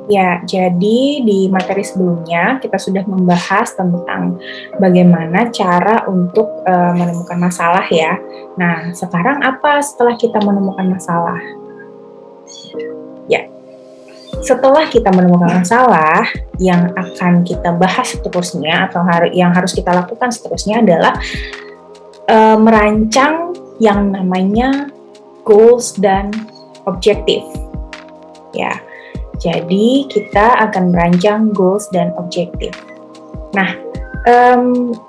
Ya, jadi di materi sebelumnya kita sudah membahas tentang bagaimana cara untuk menemukan masalah ya. Nah, sekarang apa setelah kita menemukan masalah? Ya, setelah kita menemukan masalah, yang akan kita bahas seterusnya atau yang harus kita lakukan seterusnya adalah merancang yang namanya goals dan objektif. Ya. Jadi kita akan merancang goals dan objektif. Nah,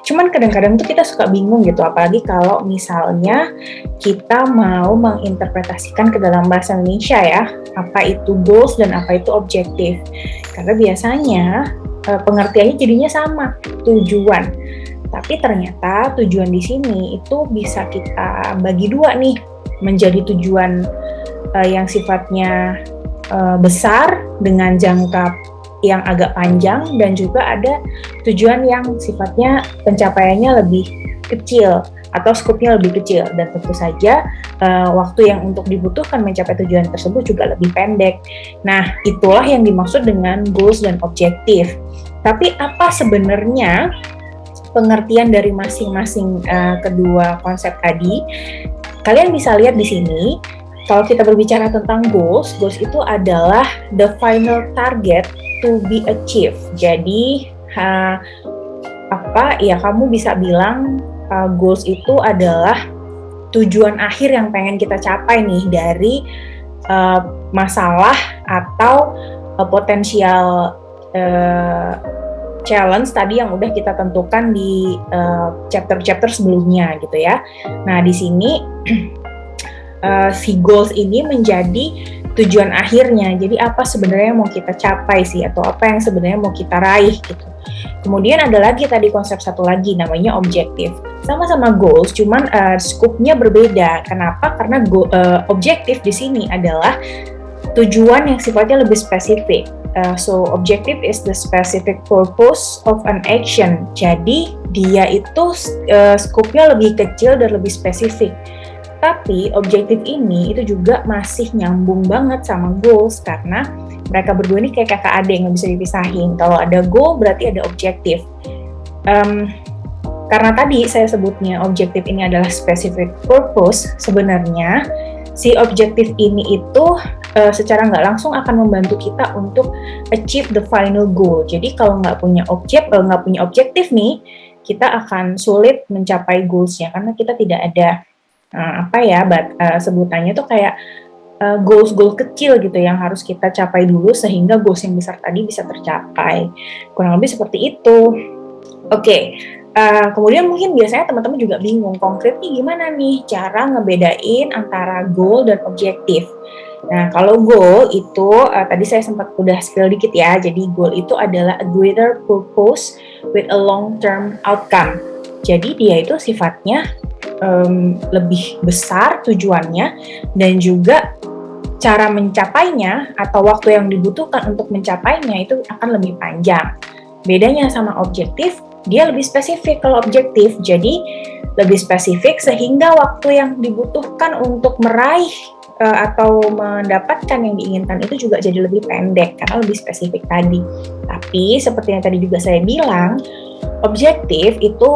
cuman kadang-kadang tuh kita suka bingung gitu, apalagi kalau misalnya kita mau menginterpretasikan ke dalam bahasa Indonesia ya, apa itu goals dan apa itu objektif. Karena biasanya pengertiannya jadinya sama, tujuan. Tapi ternyata tujuan di sini itu bisa kita bagi dua nih, menjadi tujuan yang sifatnya besar dengan jangka yang agak panjang, dan juga ada tujuan yang sifatnya pencapaiannya lebih kecil atau skupnya lebih kecil, dan tentu saja waktu yang untuk dibutuhkan mencapai tujuan tersebut juga lebih pendek. Nah, itulah yang dimaksud dengan goals dan objektif. Tapi apa sebenarnya pengertian dari masing-masing kedua konsep tadi? Kalian bisa lihat di sini. Kalau kita berbicara tentang goals itu adalah the final target to be achieved. Jadi kamu bisa bilang goals itu adalah tujuan akhir yang pengen kita capai nih dari masalah atau potensial challenge tadi yang udah kita tentukan di chapter-chapter sebelumnya gitu ya. Nah, di sini si goals ini menjadi tujuan akhirnya. Jadi apa sebenarnya mau kita capai sih, atau apa yang sebenarnya mau kita raih gitu. Kemudian ada lagi tadi konsep satu lagi namanya objektif. Sama-sama goals, cuman skupnya berbeda. Kenapa? Karena objektif di sini adalah tujuan yang sifatnya lebih spesifik. So objective is the specific purpose of an action. Jadi dia itu skupnya lebih kecil dan lebih spesifik. Tapi objektif ini itu juga masih nyambung banget sama goals, karena mereka berdua ini kayak kakak adik, nggak bisa dipisahin. Kalau ada goal berarti ada objektif. Karena tadi saya sebutnya objektif ini adalah specific purpose, sebenarnya si objektif ini itu secara nggak langsung akan membantu kita untuk achieve the final goal. Jadi kalau nggak punya objektif nih, kita akan sulit mencapai goals-nya, karena kita tidak ada sebutannya tuh kayak goals kecil gitu yang harus kita capai dulu sehingga goals yang besar tadi bisa tercapai. Kurang lebih seperti itu. Oke. Kemudian mungkin biasanya teman-teman juga bingung konkretnya gimana nih cara ngebedain antara goal dan objektif. Nah, kalau goal itu tadi saya sempat udah spill dikit ya. Jadi goal itu adalah a greater purpose with a long-term outcome. Jadi dia itu sifatnya lebih besar tujuannya, dan juga cara mencapainya atau waktu yang dibutuhkan untuk mencapainya itu akan lebih panjang. Bedanya sama objektif, dia lebih spesifik. Kalau objektif jadi lebih spesifik sehingga waktu yang dibutuhkan untuk meraih atau mendapatkan yang diinginkan itu juga jadi lebih pendek karena lebih spesifik tadi. Tapi seperti yang tadi juga saya bilang, objektif itu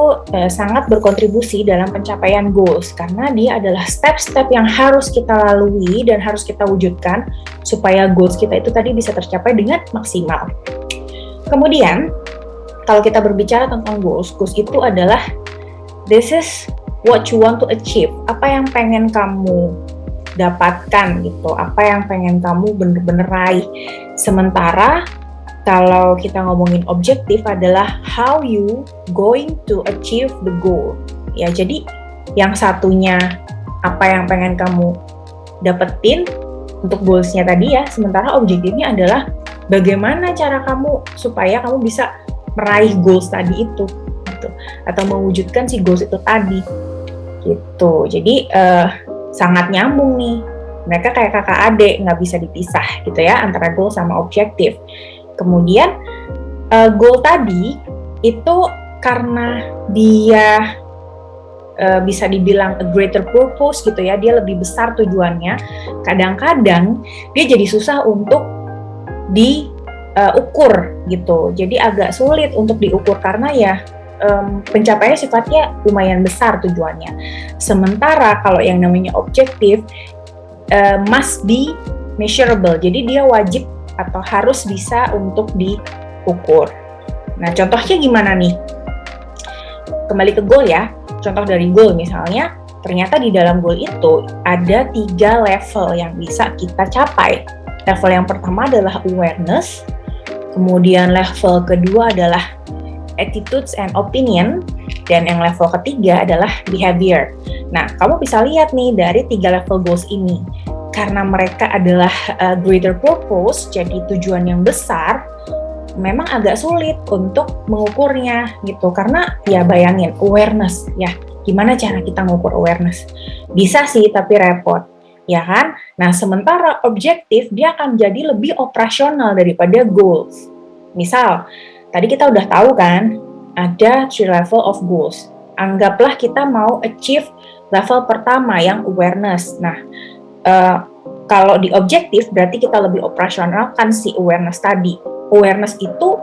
sangat berkontribusi dalam pencapaian goals, karena dia adalah step-step yang harus kita lalui dan harus kita wujudkan supaya goals kita itu tadi bisa tercapai dengan maksimal. Kemudian, kalau kita berbicara tentang goals itu adalah this is what you want to achieve, apa yang pengen kamu dapatkan gitu, apa yang pengen kamu bener-bener raih. Sementara kalau kita ngomongin objektif adalah how you going to achieve the goal. Ya, jadi yang satunya apa yang pengen kamu dapetin untuk goals-nya tadi ya, sementara objektifnya adalah bagaimana cara kamu supaya kamu bisa meraih goals tadi itu gitu, atau mewujudkan si goals itu tadi gitu. Jadi sangat nyambung nih, mereka kayak kakak adik, nggak bisa dipisah gitu ya antara goal sama objektif. Kemudian goal tadi itu karena dia bisa dibilang a greater purpose gitu ya, dia lebih besar tujuannya, kadang-kadang dia jadi susah untuk ukur gitu. Jadi agak sulit untuk diukur karena ya pencapaiannya sifatnya lumayan besar tujuannya. Sementara kalau yang namanya objektif must be measurable. Jadi dia wajib atau harus bisa untuk diukur. Nah, contohnya gimana nih? Kembali ke goal ya. Contoh dari goal misalnya, ternyata di dalam goal itu ada 3 level yang bisa kita capai. Level yang pertama adalah awareness, kemudian level kedua adalah attitudes and opinion, dan yang level ketiga adalah behavior. Nah, kamu bisa lihat nih dari 3 level goals ini, karena mereka adalah greater purpose, jadi tujuan yang besar, memang agak sulit untuk mengukurnya gitu, karena ya bayangin awareness ya, gimana cara kita mengukur awareness? Bisa sih tapi repot, ya kan? Nah, sementara objektif dia akan jadi lebih operasional daripada goals. Misal, tadi kita udah tahu kan, ada 3 level of goals. Anggaplah kita mau achieve level pertama yang awareness. Nah, kalau di objektif berarti kita lebih operasional kan si awareness tadi. Awareness itu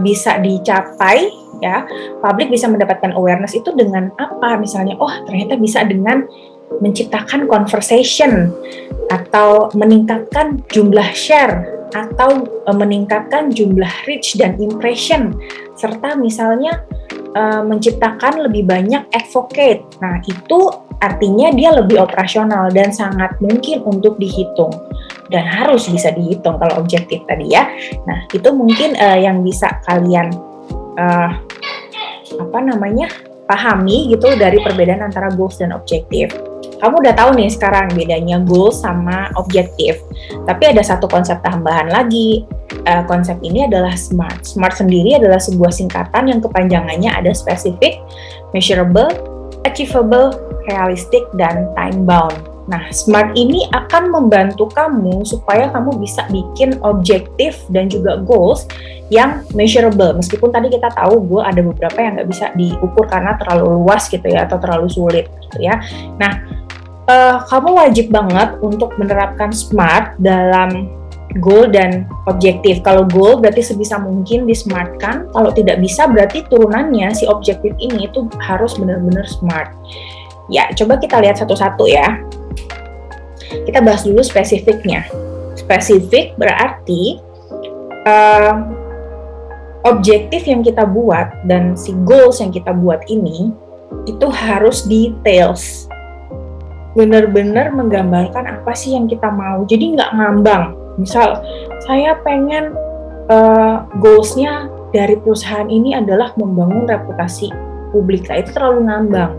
bisa dicapai ya, publik bisa mendapatkan awareness itu dengan apa? Misalnya, oh ternyata bisa dengan menciptakan conversation, atau meningkatkan jumlah share, atau meningkatkan jumlah reach dan impression, serta misalnya menciptakan lebih banyak advocate. Nah, itu artinya dia lebih operasional dan sangat mungkin untuk dihitung dan harus bisa dihitung kalau objektif tadi ya. Nah, itu mungkin yang bisa kalian pahami gitu dari perbedaan antara goals dan objektif. Kamu udah tahu nih sekarang bedanya goals sama objektif. Tapi ada satu konsep tambahan lagi. Konsep ini adalah SMART. SMART sendiri adalah sebuah singkatan yang kepanjangannya ada specific, measurable, achievable, realistic, dan time bound. Nah, SMART ini akan membantu kamu supaya kamu bisa bikin objektif dan juga goals yang measurable. Meskipun tadi kita tahu goal ada beberapa yang nggak bisa diukur karena terlalu luas gitu ya, atau terlalu sulit gitu ya. Nah, kamu wajib banget untuk menerapkan SMART dalam goal dan objektif. Kalau goal berarti sebisa mungkin di-SMART-kan. Kalau tidak bisa berarti turunannya si objektif ini itu harus benar-benar SMART. Ya, coba kita lihat satu-satu ya. Kita bahas dulu spesifiknya. Spesifik berarti objektif yang kita buat dan si goals yang kita buat ini itu harus details. Benar-benar menggambarkan apa sih yang kita mau. Jadi nggak ngambang. Misal, saya pengen goals-nya dari perusahaan ini adalah membangun reputasi publik. Nah, itu terlalu ngambang.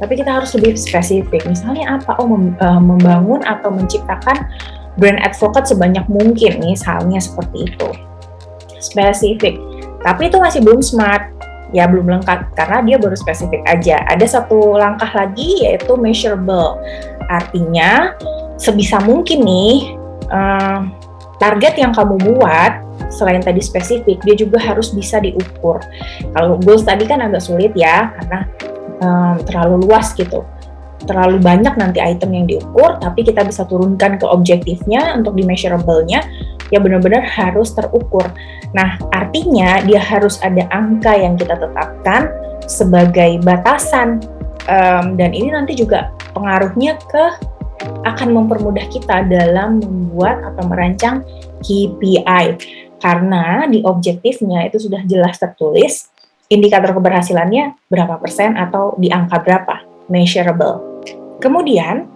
Tapi kita harus lebih spesifik. Misalnya apa? Oh, membangun atau menciptakan brand advocate sebanyak mungkin, misalnya seperti itu. Spesifik. Tapi itu masih belum SMART. Ya, belum lengkap karena dia baru spesifik aja. Ada satu langkah lagi yaitu measurable. Artinya, sebisa mungkin nih, target yang kamu buat selain tadi spesifik, dia juga harus bisa diukur. Kalau goals tadi kan agak sulit ya, karena terlalu luas gitu, terlalu banyak nanti item yang diukur, tapi kita bisa turunkan ke objektifnya untuk di measurable-nya, ya benar-benar harus terukur. Nah, artinya dia harus ada angka yang kita tetapkan sebagai batasan, dan ini nanti juga pengaruhnya akan mempermudah kita dalam membuat atau merancang KPI, karena di objektifnya itu sudah jelas tertulis indikator keberhasilannya berapa persen atau di angka berapa, measurable. Kemudian,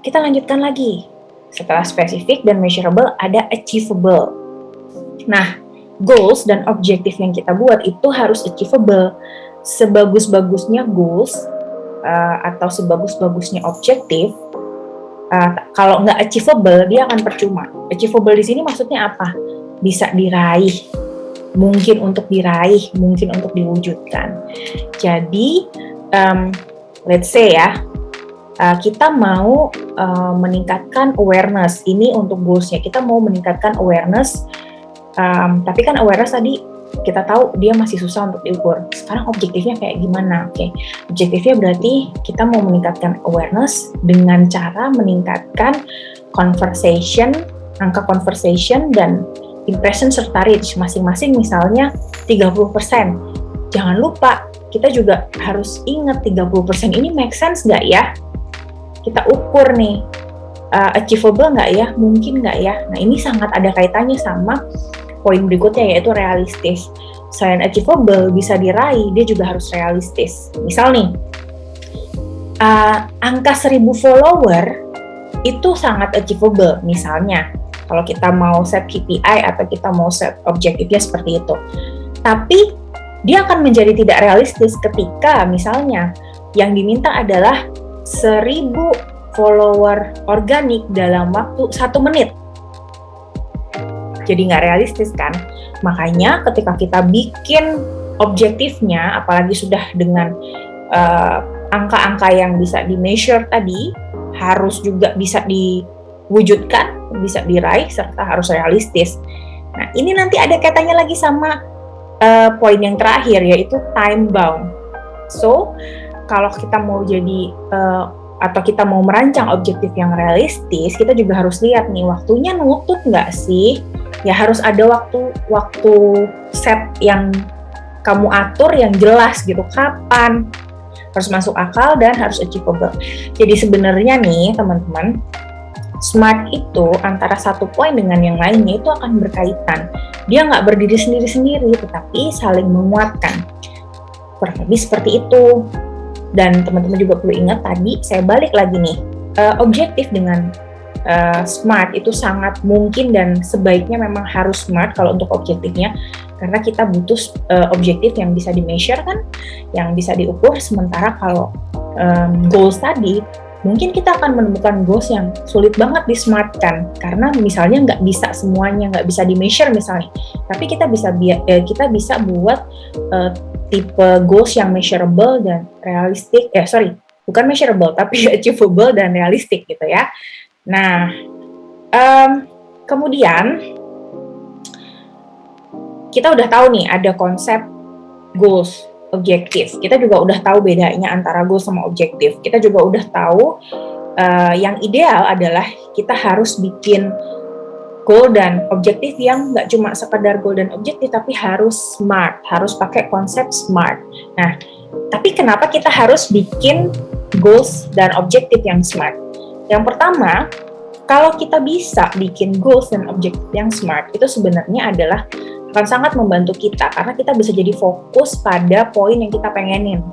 kita lanjutkan lagi. Setelah spesifik dan measurable, ada achievable. Nah, goals dan objektif yang kita buat itu harus achievable. Sebagus-bagusnya goals atau sebagus-bagusnya objektif, kalau nggak achievable, dia akan percuma. Achievable di sini maksudnya apa? Bisa diraih. Mungkin untuk diraih, mungkin untuk diwujudkan. Jadi, let's say ya, kita mau meningkatkan awareness. Ini untuk goals-nya, kita mau meningkatkan awareness, tapi kan awareness tadi kita tahu dia masih susah untuk diukur. Sekarang objektifnya kayak gimana? Oke, objektifnya berarti kita mau meningkatkan awareness dengan cara meningkatkan conversation, angka conversation dan impression serta reach masing-masing misalnya 30%. Jangan lupa, kita juga harus ingat 30% ini make sense nggak ya? Kita ukur nih, achievable nggak ya? Mungkin nggak ya? Nah, ini sangat ada kaitannya sama poin berikutnya, yaitu realistis. Selain achievable, bisa diraih, dia juga harus realistis. Misal nih, angka 1000 follower itu sangat achievable. Misalnya, kalau kita mau set KPI atau kita mau set objektifnya seperti itu. Tapi, dia akan menjadi tidak realistis ketika misalnya yang diminta adalah 1000 follower organik dalam waktu 1 menit. Jadi nggak realistis kan? Makanya ketika kita bikin objektifnya, apalagi sudah dengan angka-angka yang bisa di-measure tadi, harus juga bisa diwujudkan, bisa diraih, serta harus realistis. Nah, ini nanti ada kaitannya lagi sama poin yang terakhir, yaitu time bound. So, kalau kita mau jadi atau kita mau merancang objektif yang realistis, kita juga harus lihat nih, waktunya nutut nggak sih? Ya harus ada waktu set yang kamu atur yang jelas gitu, kapan, harus masuk akal dan harus achievable. Jadi sebenarnya nih teman-teman, SMART itu antara satu poin dengan yang lainnya itu akan berkaitan. Dia nggak berdiri sendiri-sendiri, tetapi saling menguatkan. Kurang lebih seperti itu. Dan teman-teman juga perlu ingat tadi, saya balik lagi nih, objektif dengan SMART itu sangat mungkin dan sebaiknya memang harus SMART kalau untuk objektifnya, karena kita butuh objektif yang bisa di-measure kan, yang bisa diukur. Sementara kalau goals tadi, mungkin kita akan menemukan goals yang sulit banget di-SMART-kan, karena misalnya nggak bisa semuanya, nggak bisa di-measure misalnya, tapi kita bisa buat tipe goals yang measurable dan realistik, bukan measurable, tapi achievable dan realistik gitu ya. Nah, kemudian kita udah tahu nih ada konsep goals, objektif. Kita juga udah tahu bedanya antara goals sama objektif. Kita juga udah tahu yang ideal adalah kita harus bikin goal dan objektif yang nggak cuma sekedar goal dan objektif, tapi harus SMART, harus pakai konsep SMART. Nah, tapi kenapa kita harus bikin goals dan objektif yang SMART? Yang pertama, kalau kita bisa bikin goals dan objektif yang SMART, itu sebenarnya adalah akan sangat membantu kita, karena kita bisa jadi fokus pada poin yang kita pengenin.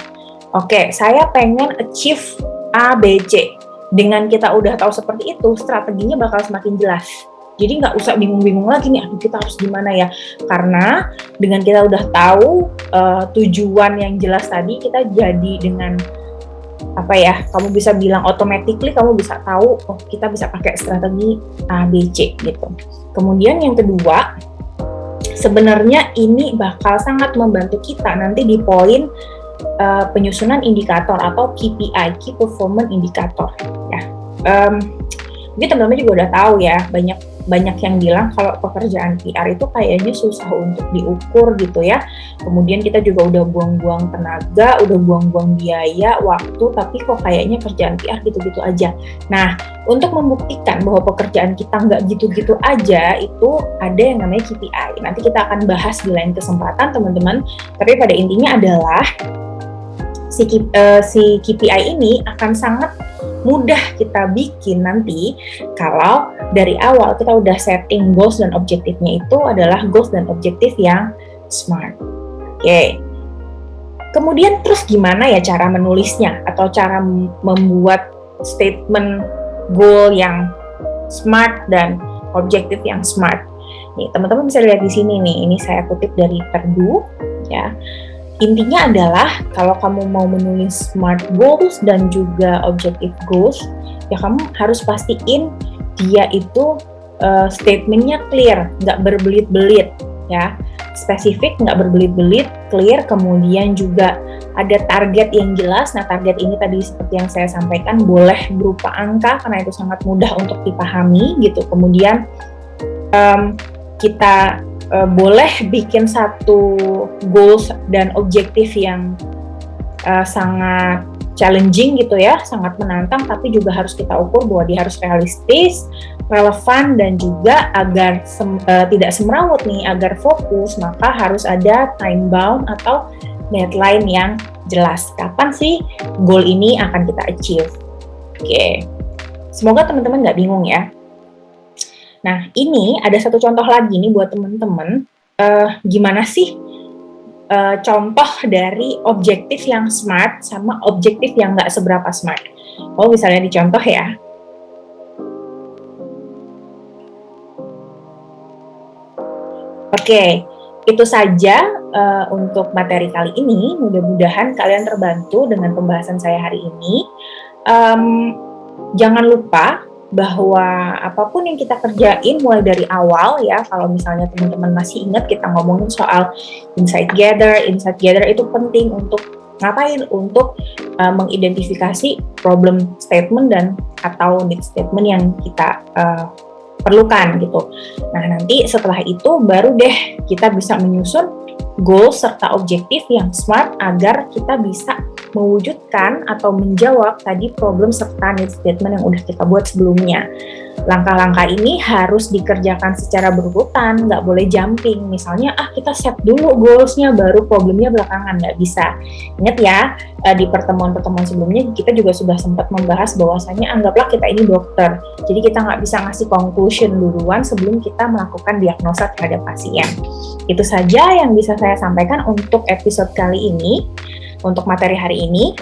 Oke, saya pengen achieve A, B, C. Dengan kita udah tahu seperti itu, strateginya bakal semakin jelas. Jadi nggak usah bingung-bingung lagi nih, kita harus gimana ya? Karena dengan kita udah tahu tujuan yang jelas tadi, kita jadi dengan kamu bisa bilang automatically kamu bisa tahu, kita bisa pakai strategi A, B, C gitu. Kemudian yang kedua, sebenarnya ini bakal sangat membantu kita nanti di poin penyusunan indikator atau KPI, Key Performance Indicator. Ya, mungkin teman-teman juga udah tahu ya, banyak yang bilang kalau pekerjaan PR itu kayaknya susah untuk diukur gitu ya. Kemudian kita juga udah buang-buang tenaga, udah buang-buang biaya, waktu, tapi kok kayaknya kerjaan PR gitu-gitu aja. Nah, untuk membuktikan bahwa pekerjaan kita nggak gitu-gitu aja, itu ada yang namanya KPI. Nanti kita akan bahas di lain kesempatan teman-teman, tapi pada intinya adalah si KPI ini akan sangat mudah kita bikin nanti kalau dari awal kita udah setting goals dan objektifnya itu adalah goals dan objektif yang SMART. Oke. Kemudian terus gimana ya cara menulisnya atau cara membuat statement goal yang SMART dan objektif yang SMART. Nih, teman-teman bisa lihat di sini nih. Ini saya kutip dari Perdue ya. Intinya adalah kalau kamu mau menulis SMART goals dan juga objective goals, ya kamu harus pastiin dia itu statementnya clear, nggak berbelit-belit ya, spesifik, nggak berbelit-belit, clear, kemudian juga ada target yang jelas. Nah, target ini tadi seperti yang saya sampaikan boleh berupa angka karena itu sangat mudah untuk dipahami gitu. Kemudian kita boleh bikin satu goals dan objektif yang sangat challenging gitu ya, sangat menantang, tapi juga harus kita ukur bahwa dia harus realistis, relevan, dan juga agar tidak semrawut nih, agar fokus, maka harus ada time bound atau deadline yang jelas. Kapan sih goal ini akan kita achieve? Oke, semoga teman-teman nggak bingung ya. Nah, ini ada satu contoh lagi nih buat teman-teman, gimana sih contoh dari objektif yang smart sama objektif yang nggak seberapa smart. Oh, misalnya dicontoh ya. Oke, itu saja untuk materi kali ini. Mudah-mudahan kalian terbantu dengan pembahasan saya hari ini. Jangan lupa bahwa apapun yang kita kerjain mulai dari awal ya, kalau misalnya teman-teman masih ingat kita ngomongin soal insight gather itu penting untuk ngapain? Untuk mengidentifikasi problem statement dan atau need statement yang kita perlukan gitu. Nah, nanti setelah itu baru deh kita bisa menyusun goal serta objektif yang smart agar kita bisa mewujudkan atau menjawab tadi problem serta need statement yang udah kita buat sebelumnya. Langkah-langkah ini harus dikerjakan secara berurutan, nggak boleh jumping. Misalnya, kita set dulu goals-nya, baru problemnya belakangan, nggak bisa. Ingat ya, di pertemuan-pertemuan sebelumnya kita juga sudah sempat membahas bahwasanya anggaplah kita ini dokter. Jadi kita nggak bisa ngasih conclusion duluan sebelum kita melakukan diagnosa terhadap pasien. Itu saja yang bisa saya sampaikan untuk episode kali ini. Untuk materi hari ini,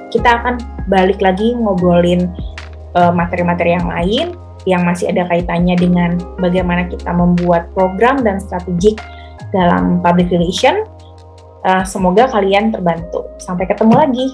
kita akan balik lagi ngobrolin materi-materi yang lain yang masih ada kaitannya dengan bagaimana kita membuat program dan strategik dalam public relation. Semoga kalian terbantu. Sampai ketemu lagi.